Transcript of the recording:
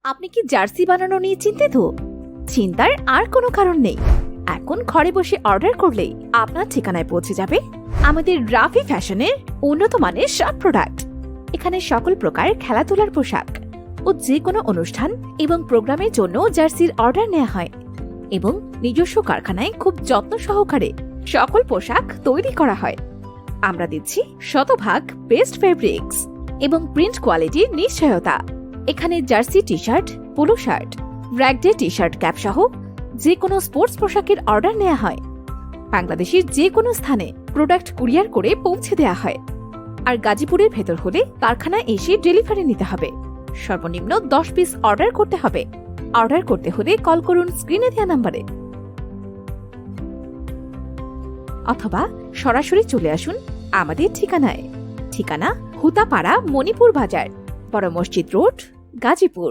আপনি কি জার্সি বানানো নিয়ে চিন্তিত? চিন্তার আর কোনো কারণ নেই। এখন ঘরে বসে অর্ডার করলেই আপনার ঠিকানায় পৌঁছে যাবে আমাদের রাফি ফ্যাশনের উন্নত মানের সব প্রোডাক্ট। এখানে সকল প্রকার খেলাধুলার পোশাক ও যে কোনো অনুষ্ঠান এবং প্রোগ্রামের জন্য জার্সির অর্ডার নেওয়া হয় এবং নিজস্ব কারখানায় খুব যত্ন সহকারে সকল পোশাক তৈরি করা হয়। আমরা দিচ্ছি শতভাগ বেস্ট ফেব্রিক্স এবং প্রিন্ট কোয়ালিটির নিশ্চয়তা। এখানে jersey T shirt, polo shirt, ব্র্যাগডে টি শার্ট ক্যাপ সহ যে কোনো স্পোর্টস পোশাকের অর্ডার নেওয়া হয়। বাংলাদেশের যে কোনো স্থানে প্রোডাক্ট কুরিয়ার করে পৌঁছে দেওয়া হয়। আর গাজীপুরের ভেতর হলে কারখানায় এসে ডেলিভারি নিতে হবে। সর্বনিম্ন 10 পিস অর্ডার করতে হবে। অর্ডার করতে হলে কল করুন স্ক্রিনে দেওয়া নম্বরে, অথবা সরাসরি চলে আসুন আমাদের ঠিকানায়। ঠিকানা হুতাপাড়া, মণিপুর বাজার, বড় মসজিদ রোড, গাজীপুর।